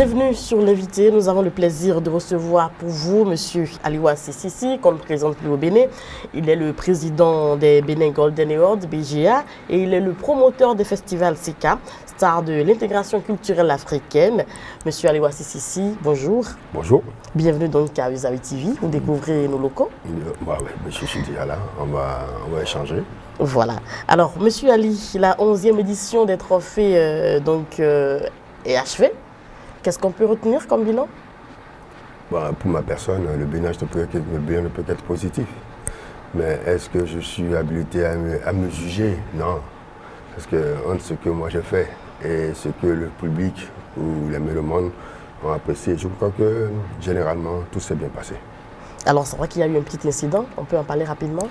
Bienvenue sur l'invité. Nous avons le plaisir de recevoir pour vous Monsieur Aliwa Sisisi, qu'on ne présente plus au Bénin. Il est le président des Bénin Golden Awards, BGA, et il est le promoteur des festivals SICA, star de l'intégration culturelle africaine. Monsieur Aliwa Sisisi, bonjour. Bonjour. Bienvenue donc à Usawi TV. Vous découvrez nos locaux. Bah ouais, monsieur Chidia là, on va échanger. Voilà. Alors, Monsieur Ali, la 11e édition des trophées est achevée. Qu'est-ce qu'on peut retenir comme bilan? Pour ma personne, le bilan ne peut qu'être positif. Mais est-ce que je suis habilité à me juger? Non. Parce que entre ce que moi j'ai fait et ce que le public ou les mélomanes ont apprécié, je crois que généralement tout s'est bien passé. Alors, c'est vrai qu'il y a eu un petit incident. On peut en parler rapidement?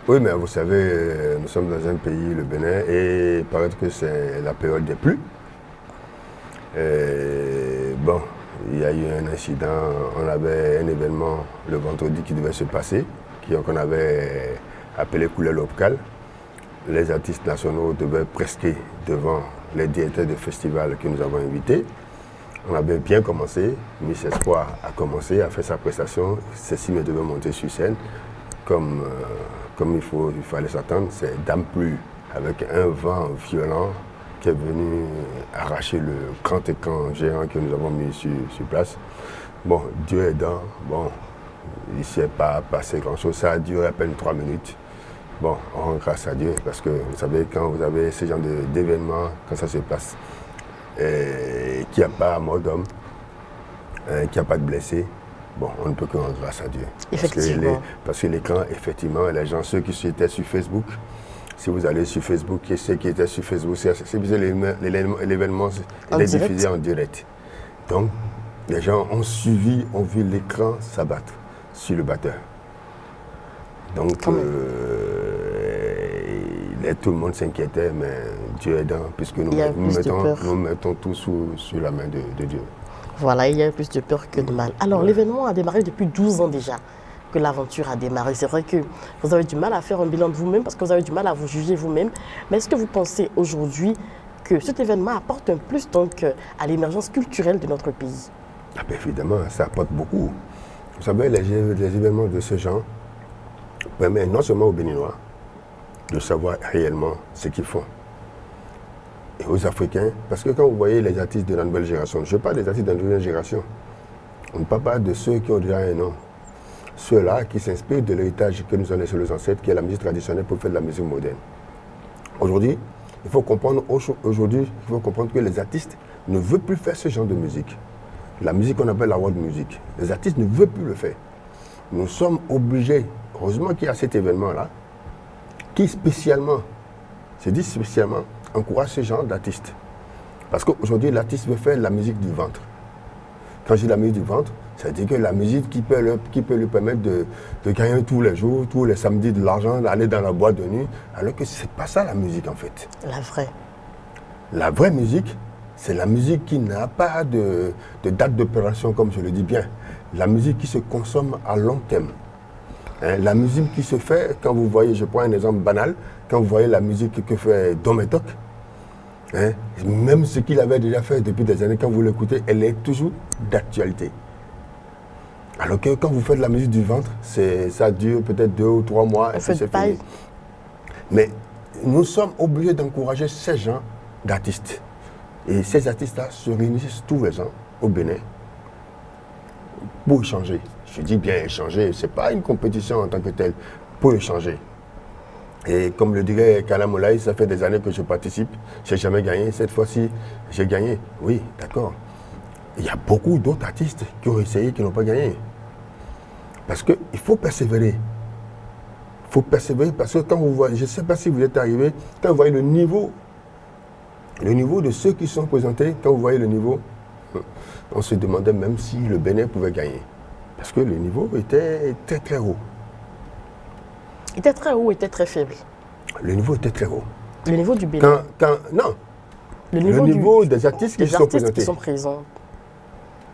Oui, mais vous savez, nous sommes dans un pays, le Bénin, et il paraît que c'est la période des pluies. Il y a eu un incident, on avait un événement le vendredi qui devait se passer, qu'on avait appelé couleur locale. Les artistes nationaux devaient presquer devant les directeurs de festival que nous avons invités. On avait bien commencé, Miss Espoir a commencé, a fait sa prestation, ceci me devait monter sur scène comme il fallait s'attendre. C'est Dame Pluie avec un vent violent qui est venu arracher le grand écran géant que nous avons mis sur place. Bon, Dieu aidant, il ne s'est pas passé grand-chose. Ça a duré à peine 3 minutes. Bon, on rend grâce à Dieu parce que vous savez, quand vous avez ce genre d'événements, quand ça se passe, qu'il n'y a pas mort d'homme, qu'il n'y a pas de blessés, on ne peut que rendre grâce à Dieu. Effectivement. Parce que l'écran, effectivement, les gens, ceux qui étaient sur Facebook, si vous allez sur Facebook, ceux qui étaient sur Facebook, l'événement est diffusé en direct. Donc, les gens ont suivi, ont vu l'écran s'abattre sur le batteur. Donc, tout le monde s'inquiétait, mais Dieu aidant, puisque nous mettons tout sous la main de Dieu. Voilà, il y a plus de peur que de mal. Alors, l'événement a démarré depuis 12 ans déjà que l'aventure a démarré. C'est vrai que vous avez du mal à faire un bilan de vous-même parce que vous avez du mal à vous juger vous-même. Mais est-ce que vous pensez aujourd'hui que cet événement apporte un plus donc à l'émergence culturelle de notre pays? Évidemment, ça apporte beaucoup. Vous savez, les événements de ce genre permettent non seulement aux Béninois de savoir réellement ce qu'ils font, et aux Africains, parce que quand vous voyez les artistes de la nouvelle génération, je parle des artistes de la nouvelle génération, on ne parle pas de ceux qui ont déjà un nom. Ceux-là qui s'inspirent de l'héritage que nous ont laissé les ancêtres, qui est la musique traditionnelle pour faire de la musique moderne. Aujourd'hui, il faut comprendre que les artistes ne veulent plus faire ce genre de musique. La musique qu'on appelle la world music. Les artistes ne veulent plus le faire. Nous sommes obligés, heureusement qu'il y a cet événement-là, qui spécialement encourage ce genre d'artistes. Parce qu'aujourd'hui, l'artiste veut faire la musique du ventre. Quand je dis la musique du ventre, c'est-à-dire que la musique qui peut lui permettre de gagner tous les jours, tous les samedis de l'argent, d'aller dans la boîte de nuit, alors que ce n'est pas ça la musique en fait. La vraie. La vraie musique, c'est la musique qui n'a pas de date d'opération, comme je le dis bien. La musique qui se consomme à long terme. La musique qui se fait, quand vous voyez, je prends un exemple banal, quand vous voyez la musique que fait Dometok, même ce qu'il avait déjà fait depuis des années, quand vous l'écoutez, elle est toujours d'actualité. Alors que quand vous faites la musique du ventre, ça dure peut-être 2 ou 3 mois et puis c'est fini. Mais nous sommes obligés d'encourager ces gens d'artistes. Et ces artistes-là se réunissent tous les ans au Bénin pour échanger. Je dis bien échanger, ce n'est pas une compétition en tant que telle, pour échanger. Et comme le dirait Kala Moulay, ça fait des années que je participe, je n'ai jamais gagné, cette fois-ci j'ai gagné. Oui, d'accord. Il y a beaucoup d'autres artistes qui ont essayé, qui n'ont pas gagné. Parce qu'il faut persévérer. Il faut persévérer parce que quand vous voyez, je ne sais pas si vous êtes arrivé, quand vous voyez le niveau de ceux qui sont présentés, quand vous voyez le niveau, on se demandait même si le Bénin pouvait gagner. Parce que le niveau était très très haut. Il était très haut ou était très faible? Le niveau était très haut. Le niveau du Bénin? Non. Le niveau des artistes qui sont présents.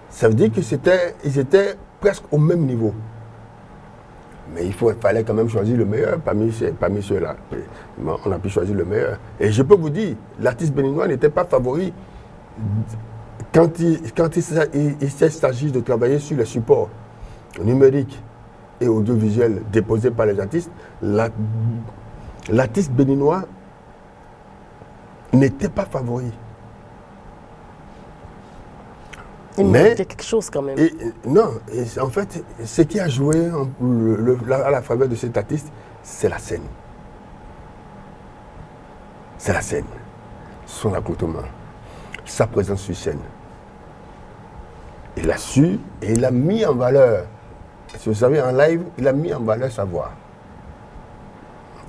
Ça veut dire qu'ils étaient presque au même niveau. Mais il fallait quand même choisir le meilleur parmi ceux-là. On a pu choisir le meilleur. Et je peux vous dire, l'artiste béninois n'était pas favori quand il s'agit de travailler sur les supports numériques et audiovisuels déposés par les artistes, l'artiste béninois n'était pas favori. Il manquait quelque chose quand même. En fait, ce qui a joué à la faveur de cet artiste, c'est la scène. C'est la scène, son accoutrement, sa présence sur scène. Il a su et il a mis en valeur. Si vous savez, en live, il a mis en valeur sa voix.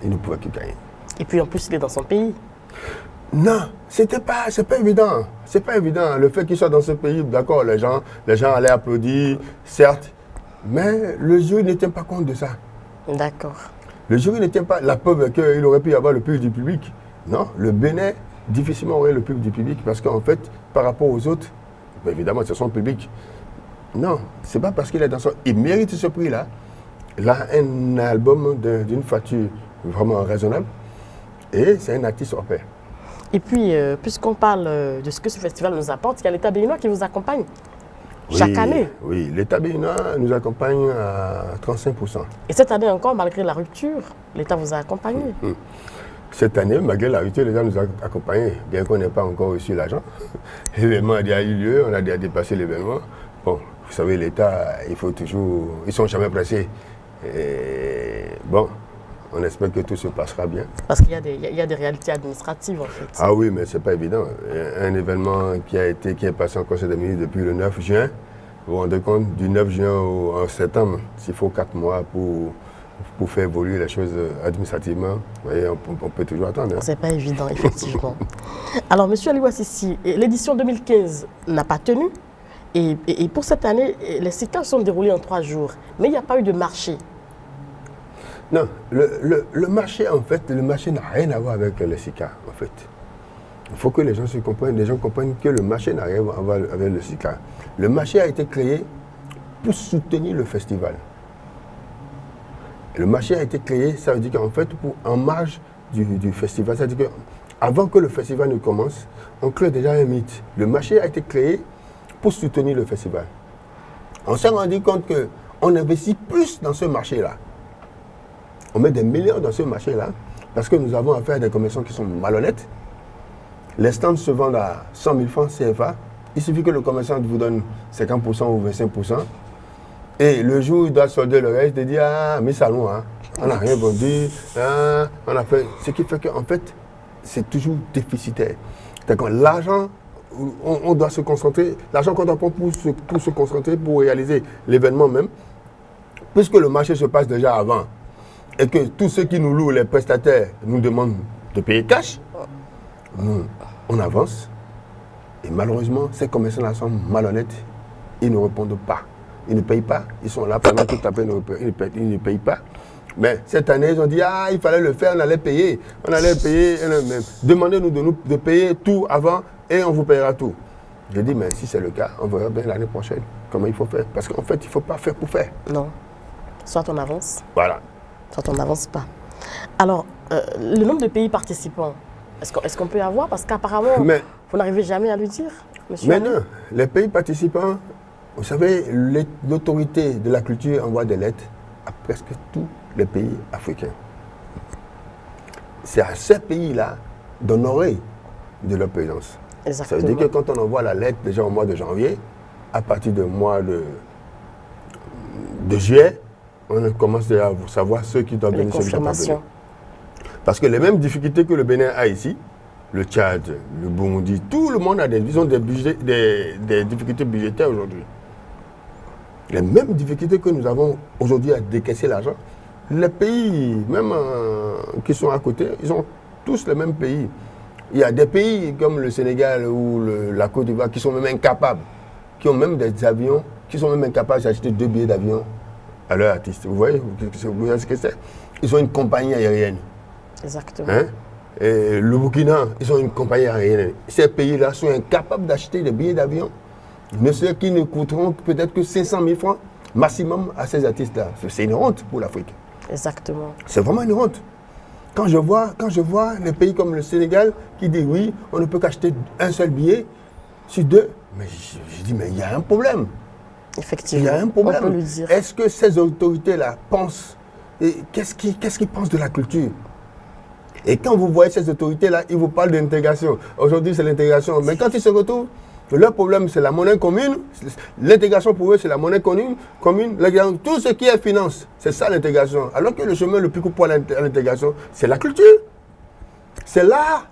Il ne pouvait que gagner. Et puis en plus, il est dans son pays. Non, c'est pas évident. C'est pas évident. Le fait qu'il soit dans ce pays, d'accord, les gens allaient applaudir, certes, mais le jury ne tient pas compte de ça. D'accord. Le jury ne tient pas. La preuve est qu'il aurait pu y avoir le plus du public. Non, le Bénin, difficilement aurait le plus du public parce qu'en fait, par rapport aux autres, ben évidemment, c'est son public. Non, c'est pas parce qu'il est dans son. Il mérite ce prix-là. Il a un album d'une facture vraiment raisonnable et c'est un artiste hors pair. Et puis, puisqu'on parle de ce que ce festival nous apporte, il y a l'État béninois qui vous accompagne chaque année. Oui, l'État béninois nous accompagne à 35%. Et cette année encore, malgré la rupture, l'État vous a accompagné. Cette année, malgré la rupture, l'État nous a accompagnés, bien qu'on n'ait pas encore reçu l'argent. L'événement a déjà eu lieu, on a déjà dépassé l'événement. Bon, vous savez, l'État, il faut toujours. Ils ne sont jamais pressés. Et bon. On espère que tout se passera bien. Parce qu'il y a des réalités administratives en fait. Ah oui, mais ce n'est pas évident. Un événement qui est passé en Conseil des ministres depuis le 9 juin, vous vous rendez compte, du 9 juin au septembre, s'il faut 4 mois pour faire évoluer les choses administrativement, vous voyez, on peut toujours attendre. Hein. Ce n'est pas évident, effectivement. Alors, M. Aliwa Sissi, l'édition 2015 n'a pas tenu. Et pour cette année, les SICA sont déroulés en 3 jours. Mais il n'y a pas eu de marché. Non, le marché, en fait, le marché n'a rien à voir avec le SICA, en fait. Il faut que les gens comprennent que le marché n'a rien à voir avec le SICA. Le marché a été créé pour soutenir le festival. Le marché a été créé, ça veut dire qu'en fait, en marge du festival, ça veut dire qu'avant que le festival ne commence, on crée déjà un mythe. Le marché a été créé pour soutenir le festival. On s'est rendu compte qu'on investit plus dans ce marché-là. On met des millions dans ce marché-là parce que nous avons affaire à des commerçants qui sont malhonnêtes. Les stands se vendent à 100 000 francs CFA. Il suffit que le commerçant vous donne 50% ou 25%. Et le jour où il doit solder le reste, il dit « Ah, mais salon, hein, on n'a rien vendu. On a fait... » Ce qui fait qu'en fait, c'est toujours déficitaire. L'argent, on doit se concentrer. L'argent qu'on doit prendre pour se concentrer, pour réaliser l'événement même, puisque le marché se passe déjà avant, et que tous ceux qui nous louent, les prestataires, nous demandent de payer cash, nous, on avance. Et malheureusement, ces commerçants-là sont malhonnêtes. Ils ne répondent pas. Ils ne payent pas. Ils sont là pendant toute la peine, ils ne payent pas. Mais cette année, ils ont dit, ah, il fallait le faire, on allait payer. On allait payer. Demandez-nous de payer tout avant et on vous payera tout. Je dis, mais si c'est le cas, on verra bien l'année prochaine comment il faut faire. Parce qu'en fait, il ne faut pas faire pour faire. Non. Soit on avance. Voilà. Soit on n'avance pas. Alors, le nombre de pays participants, est-ce qu'on peut avoir? Parce qu'apparemment, vous n'arrivez jamais à le dire, monsieur. Mais non, les pays participants, vous savez, l'autorité de la culture envoie des lettres à presque tous les pays africains. C'est à ces pays-là d'honorer de leur présence. Exactement. Ça veut dire que quand on envoie la lettre déjà au mois de janvier, à partir du mois de juillet, on commence à savoir ceux qui doivent venir, ceux qui doivent pas venir. Parce que les mêmes difficultés que le Bénin a ici, le Tchad, le Burundi, tout le monde a des difficultés budgétaires aujourd'hui. Les mêmes difficultés que nous avons aujourd'hui à décaisser l'argent, les pays, même qui sont à côté, ils ont tous les mêmes pays. Il y a des pays comme le Sénégal ou la Côte d'Ivoire qui sont même incapables, qui ont même des avions, qui sont même incapables d'acheter 2 billets d'avion à leur artiste. Vous voyez ce que c'est? Ils ont une compagnie aérienne. Exactement. Hein? Et le Burkina, ils ont une compagnie aérienne. Ces pays-là sont incapables d'acheter des billets d'avion, mais ceux qui ne coûteront peut-être que 500 000 francs maximum à ces artistes-là. C'est une honte pour l'Afrique. Exactement. C'est vraiment une honte. Quand je vois les pays comme le Sénégal qui disent oui, on ne peut qu'acheter un seul billet, sur 2. Mais je dis, mais il y a un problème. Effectivement, il y a un problème. on peut le dire. Est-ce que ces autorités-là pensent, qu'est-ce qu'ils pensent de la culture? Et quand vous voyez ces autorités-là, ils vous parlent d'intégration. Aujourd'hui, c'est l'intégration. Mais quand ils se retrouvent, leur problème, c'est la monnaie commune. L'intégration pour eux, c'est la monnaie commune. Tout ce qui est finance, c'est ça l'intégration. Alors que le chemin le plus court pour l'intégration, c'est la culture. C'est là.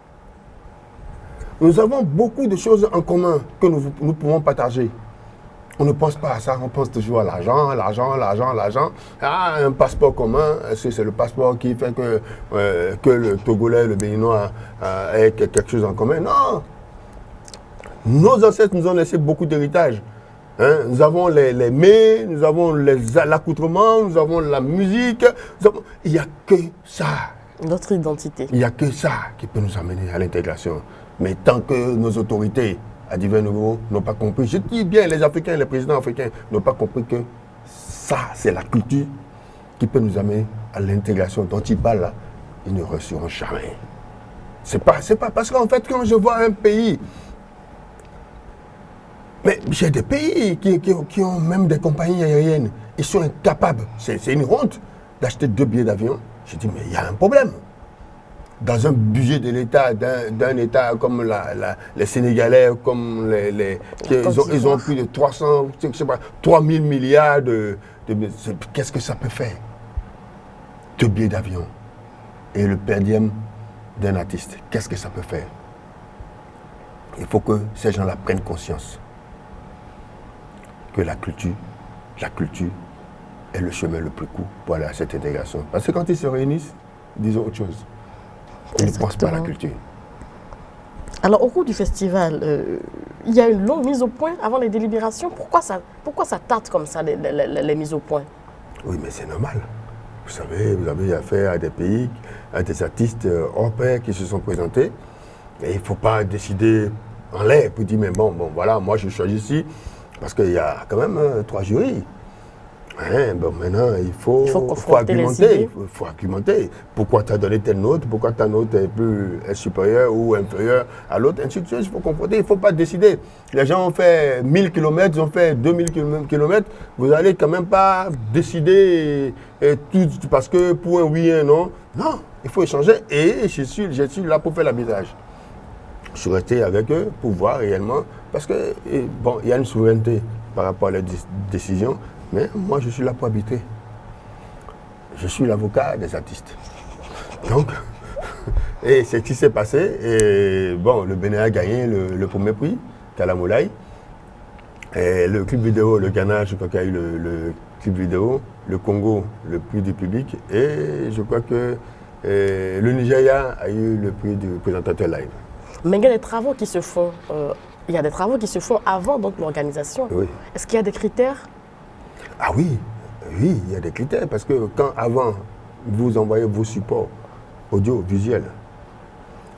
Nous avons beaucoup de choses en commun que nous pouvons partager. On ne pense pas à ça, on pense toujours à l'argent, l'argent. Ah, un passeport commun, c'est le passeport qui fait que le Togolais et le Béninois aient quelque chose en commun. Non. Nos ancêtres nous ont laissé beaucoup d'héritage. Hein? Nous avons les mets, nous avons l'accoutrement, nous avons la musique. Il n'y a que ça. Notre identité. Il n'y a que ça qui peut nous amener à l'intégration. Mais tant que nos autorités à divers niveaux n'ont pas compris, je dis bien les Africains, les présidents africains n'ont pas compris que ça, c'est la culture qui peut nous amener à l'intégration dont ils parlent là, ils ne réussiront jamais. C'est pas parce qu'en fait, quand je vois un pays, mais j'ai des pays qui ont même des compagnies aériennes, ils sont incapables, c'est une honte d'acheter 2 billets d'avion. Je dis, mais il y a un problème. Dans un budget de l'État, d'un État comme les Sénégalais, comme ils ont plus de 3 000 milliards qu'est-ce que ça peut faire? 2 billets d'avion et le per diem d'un artiste, qu'est-ce que ça peut faire? Il faut que ces gens-là prennent conscience que la culture est le chemin le plus court pour aller à cette intégration. Parce que quand ils se réunissent, ils disent autre chose. Ils ne pensent pas à la culture. Alors, au cours du festival, il y a une longue mise au point avant les délibérations. Pourquoi ça tarde comme ça, les mises au point? Oui, mais c'est normal. Vous savez, vous avez affaire à des pays, à des artistes hors pair qui se sont présentés. Et il ne faut pas décider en l'air pour dire, mais bon, voilà, moi je choisis ici. Parce qu'il y a quand même 3 jurys. Hein, bon, maintenant, il faut argumenter. Il faut argumenter. Pourquoi tu as donné telle note? Pourquoi ta note est supérieure ou inférieure à l'autre? Ainsi de suite, il faut confronter. Il ne faut pas décider. Les gens ont fait 1000 km, ils ont fait 2000 km. Vous n'allez quand même pas décider tout parce que pour un oui et un non. Non, il faut échanger. Et je suis là pour faire l'arbitrage. Je suis resté avec eux pour voir réellement. Parce que, bon, il y a une souveraineté par rapport à la décision. Mais moi, je suis là pour arbitrer. Je suis l'avocat des artistes. Donc, et c'est ce qui s'est passé. Et bon, le Bénin a gagné le premier prix, Kalamoulaye. Et le clip vidéo, le Ghana, je crois qu'il y a eu le clip vidéo. Le Congo, le prix du public. Et je crois que le Nigeria a eu le prix du présentateur live. Mais il y a des travaux qui se font. Il y a des travaux qui se font avant donc l'organisation. Oui. Est-ce qu'il y a des critères? Ah oui, il y a des critères. Parce que quand avant, vous envoyez vos supports audiovisuels,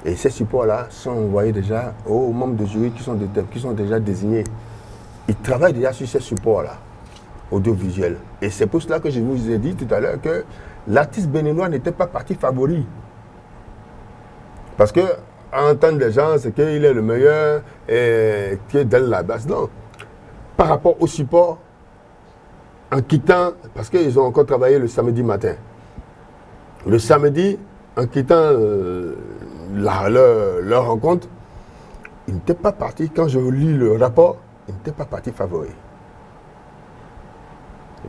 et ces supports-là sont envoyés déjà aux membres de jury qui sont déjà désignés. Ils travaillent déjà sur ces supports-là, audiovisuels. Et c'est pour cela que je vous ai dit tout à l'heure que l'artiste béninois n'était pas parti favori. Parce que à entendre les gens, c'est qu'il est le meilleur et qui est dans la base. Non. Par rapport au support, en quittant, parce qu'ils ont encore travaillé le samedi matin. Le samedi, en quittant leur rencontre, ils n'étaient pas partis. Quand je lis le rapport, ils n'étaient pas partis favoris.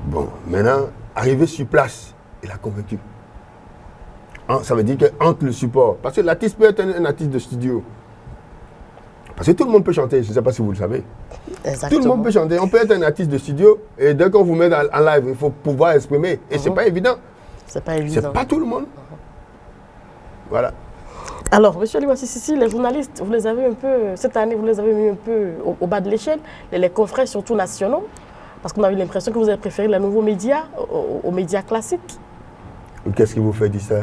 Bon, maintenant, arrivé sur place, il a convaincu. Ça veut dire qu'entre le support, parce que l'artiste peut être un artiste de studio. Parce que tout le monde peut chanter, je ne sais pas si vous le savez. Exactement. Tout le monde peut chanter. On peut être un artiste de studio et dès qu'on vous met en live, il faut pouvoir exprimer. Et c'est pas évident. C'est pas évident. C'est pas tout le monde. Voilà. Alors, monsieur Aliwa Sisisi, les journalistes, vous les avez un peu, cette année, vous les avez mis un peu au bas de l'échelle, les confrères surtout nationaux, parce qu'on a eu l'impression que vous avez préféré les nouveaux médias aux médias classiques. Qu'est-ce qui vous fait dire ça?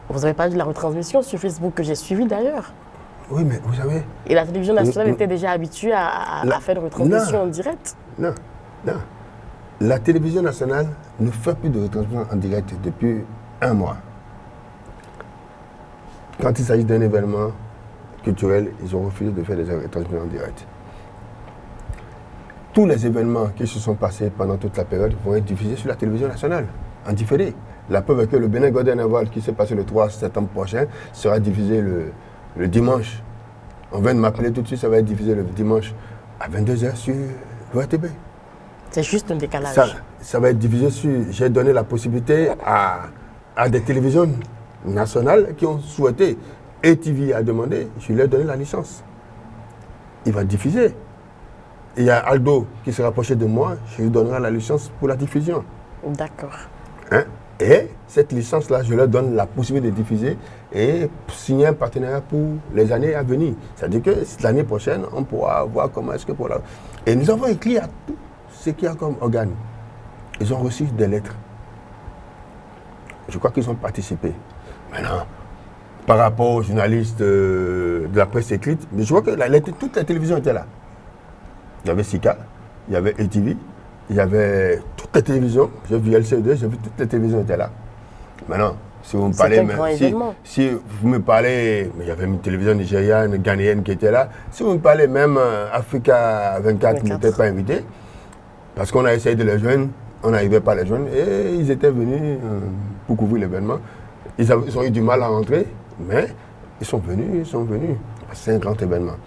Vous n'avez pas vu la retransmission sur Facebook que j'ai suivie d'ailleurs. Oui, mais vous savez... Et la télévision nationale était déjà habituée à faire une retransmission en direct. Non. La télévision nationale ne fait plus de retransmission en direct depuis 1 mois. Quand il s'agit d'un événement culturel, ils ont refusé de faire des retransmissions en direct. tous les événements qui se sont passés pendant toute la période vont être diffusés sur la télévision nationale, en différé. La preuve est que le Benin Golden Award qui s'est passé le 3 septembre prochain sera diffusé le dimanche. On vient de m'appeler tout de suite, ça va être diffusé le dimanche à 22h sur l'ORTB. C'est juste un décalage. Ça va être diffusé sur... J'ai donné la possibilité à des télévisions nationales qui ont souhaité. ETV a demandé, je lui ai donné la licence. Il va diffuser. Il y a Aldo qui s'est rapproché de moi, je lui donnerai la licence pour la diffusion. D'accord. Hein? Et cette licence-là, je leur donne la possibilité de diffuser et signer un partenariat pour les années à venir. C'est-à-dire que l'année prochaine, on pourra voir comment est-ce que pour la... Et nous avons écrit à tout ce qu'il y a comme organe. Ils ont reçu des lettres. Je crois qu'ils ont participé. Maintenant, par rapport aux journalistes de la presse écrite, mais je vois que toutes les télévisions étaient là. Il y avait Sika, il y avait ETV, il y avait toutes les télévisions. J'ai vu LCD, j'ai vu toutes les télévisions étaient là. Maintenant, si vous me parlez, si vous me parlez, mais il y avait une télévision nigériane, ghanéenne qui était là. Si vous me parlez même Africa 24 n'était pas invité, parce qu'on a essayé de les joindre, on n'arrivait pas à les joindre et ils étaient venus pour couvrir l'événement. Ils ont eu du mal à rentrer, mais ils sont venus. C'est un grand événement.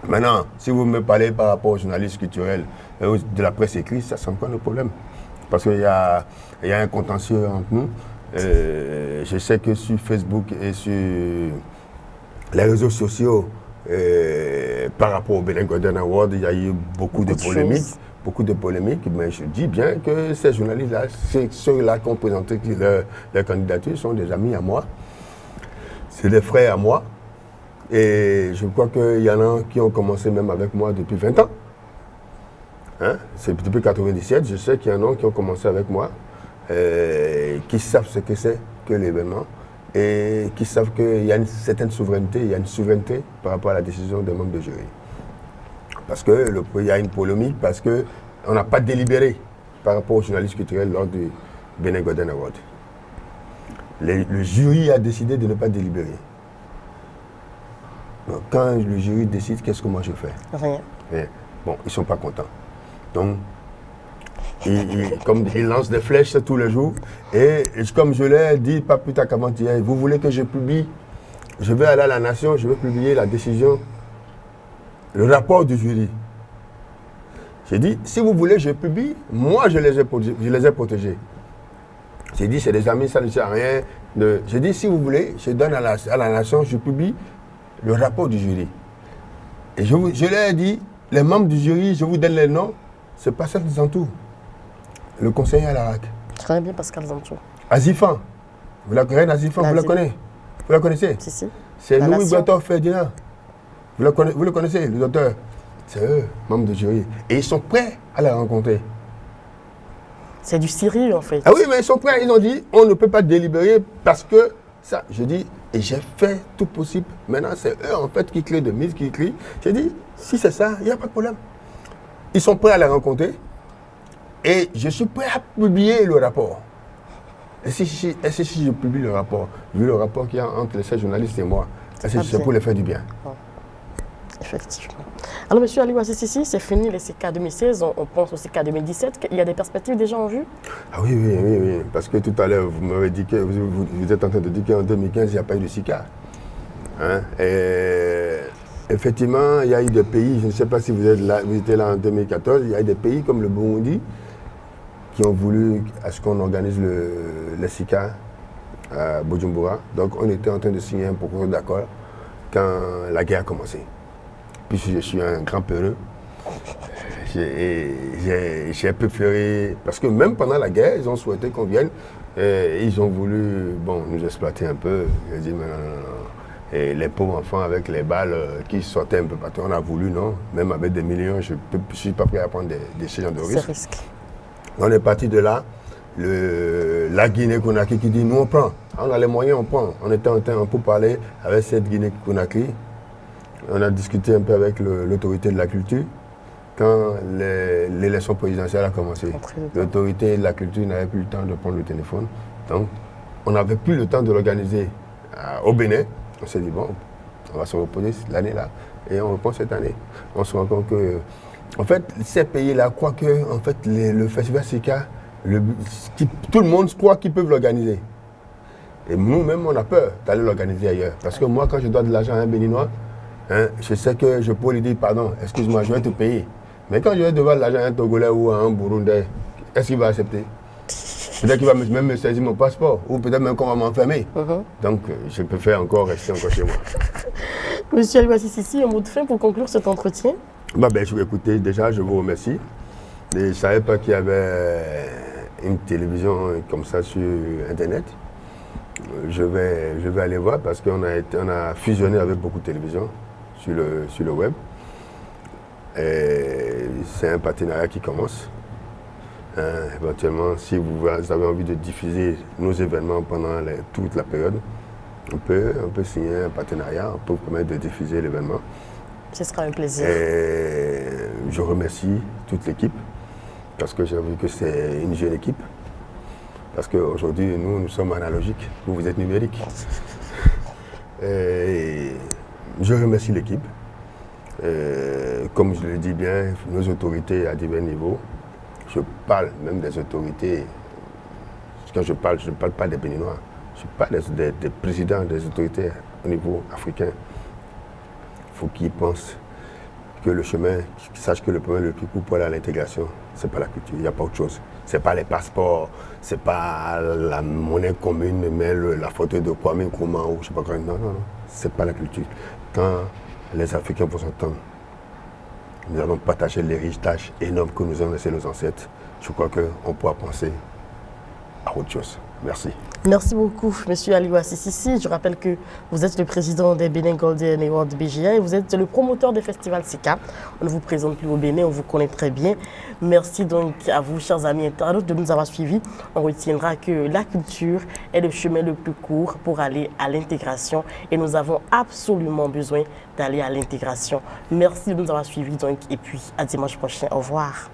Maintenant, si vous me parlez par rapport aux journalistes culturels de la presse écrite, ça semble pas un problème. Parce qu'il y a un contentieux entre nous. Je sais que sur Facebook et sur les réseaux sociaux, par rapport au Benin Golden Award, il y a eu beaucoup de polémiques. Mais je dis bien que ces journalistes-là, ceux-là qui ont présenté leur candidature, sont des amis à moi. C'est des frères à moi. Et je crois qu'il y en a qui ont commencé même avec moi depuis 20 ans. Hein? C'est depuis 1997, je sais qu'il y en a qui ont commencé avec moi, qui savent ce que c'est que l'événement et qui savent qu'il y a une certaine souveraineté, par rapport à la décision des membres de jury. Parce qu'il y a une polémique, parce qu'on n'a pas délibéré par rapport aux journalistes culturels lors du Benin Golden Award. Le jury a décidé de ne pas délibérer. Donc, quand le jury décide, qu'est-ce que moi je fais? Rien. Bon, ils ne sont pas contents. Donc, comme ils lancent des flèches tous les jours. Et comme je l'ai dit pas plus tard qu'avant-hier, vous voulez que je publie, je vais aller à la Nation, je vais publier la décision, le rapport du jury. J'ai dit, si vous voulez, je publie, moi je les ai protégés. J'ai dit, c'est des amis, ça ne sert à rien. J'ai dit, si vous voulez, je donne à la Nation, je publie le rapport du jury. Et je leur ai dit, les membres du jury, je vous donne les noms, c'est Pascal Zantou, le conseiller à l'ARAC. Je connais bien Pascal Zantou. Azifan, vous la connaissez, Azifan, vous la connaissez? Vous la connaissez? Si. C'est Louis Breton Ferdinand. Vous le connaissez, le docteur? C'est eux, membres du jury. Et ils sont prêts à la rencontrer. C'est du sérieux en fait. Ah oui, mais ils sont prêts. Ils ont dit, on ne peut pas délibérer parce que ça. Je dis, et j'ai fait tout possible. Maintenant, c'est eux en fait qui créent de mise, qui crient. J'ai dit, si c'est ça, il n'y a pas de problème. Ils sont prêts à la rencontrer. Et je suis prêt à publier le rapport. Et si je publie le rapport, vu le rapport qu'il y a entre ces journalistes et moi, c'est pour les faire du bien. Oh. Effectivement. Alors, M. Aliwa Sissi, c'est fini les CK 2016, on pense au CK 2017. Il y a des perspectives déjà en vue? Ah oui. Parce que tout à l'heure, vous m'avez dit que vous êtes en train de dire qu'en 2015, il n'y a pas eu de CK. Hein? Et effectivement, il y a eu des pays, je ne sais pas si vous étiez là en 2014, il y a eu des pays comme le Burundi qui ont voulu à ce qu'on organise le CK à Bujumbura. Donc, on était en train de signer un protocole d'accord quand la guerre a commencé. Puis je suis un grand peureux. J'ai préféré, parce que même pendant la guerre, ils ont souhaité qu'on vienne. Ils ont voulu nous exploiter un peu. J'ai dit, mais non. Et les pauvres enfants avec les balles qui sortaient un peu partout, on a voulu, non. Même avec des millions, je ne suis pas prêt à prendre des gens de risque. On est parti de là. La Guinée-Conakry qui dit, nous on prend. On a les moyens, on prend. On était en train pour parler avec cette Guinée-Conakry. On a discuté un peu avec l'autorité de la culture quand l'élection présidentielle a commencé. L'autorité de la culture n'avait plus le temps de prendre le téléphone. Donc, on n'avait plus le temps de l'organiser au Bénin. On s'est dit, bon, on va se reposer l'année-là. Et on reprend cette année. On se rend compte que En fait, ces pays-là croient que en fait, le festival Sika, tout le monde croit qu'ils peuvent l'organiser. Et nous-mêmes, on a peur d'aller l'organiser ailleurs. Parce que moi, quand je dois de l'argent à un Béninois, hein, je sais que je peux lui dire, pardon, excuse-moi, je vais te payer. Mais quand je vais devoir de l'argent à un Togolais ou à un Burundais, est-ce qu'il va accepter? Peut-être qu'il va même me saisir mon passeport, ou peut-être même qu'on va m'enfermer. Donc, je préfère rester encore chez moi. Monsieur Aliwa Sisisi, un mot de fin pour conclure cet entretien? Écoutez, déjà, je vous remercie. Et je ne savais pas qu'il y avait une télévision comme ça sur Internet. Je vais aller voir parce qu'on a fusionné avec beaucoup de télévisions sur le web. Et c'est un partenariat qui commence. Éventuellement, si vous avez envie de diffuser nos événements pendant toute la période, on peut signer un partenariat, on peut vous permettre de diffuser l'événement. Ce sera un plaisir. Et je remercie toute l'équipe parce que j'ai vu que c'est une jeune équipe. Parce qu'aujourd'hui, nous sommes analogiques, vous êtes numériques. Et je remercie l'équipe. Comme je le dis bien, nos autorités à divers niveaux, je parle même des autorités, quand je ne parle pas des Béninois, je parle des présidents des autorités au niveau africain. Il faut qu'ils pensent que le chemin, qu'ils sachent que le chemin le plus court pour aller à l'intégration, ce n'est pas la culture, il n'y a pas autre chose. Ce n'est pas les passeports, ce n'est pas la monnaie commune, mais la photo de Kwame Nkrumah ou je ne sais pas quoi. Non, ce n'est pas la culture. Quand les Africains vont s'entendre, nous allons partager l'héritage énorme que nous ont laissé nos ancêtres. Je crois qu'on pourra penser à autre chose. Merci. Merci beaucoup, Monsieur Aliwa Sisisi. Je rappelle que vous êtes le président des Benin Golden Awards BGA et vous êtes le promoteur des festivals Sika. On ne vous présente plus au Bénin, on vous connaît très bien. Merci donc à vous, chers amis internautes, de nous avoir suivis. On retiendra que la culture est le chemin le plus court pour aller à l'intégration et nous avons absolument besoin d'aller à l'intégration. Merci de nous avoir suivis donc et puis à dimanche prochain. Au revoir.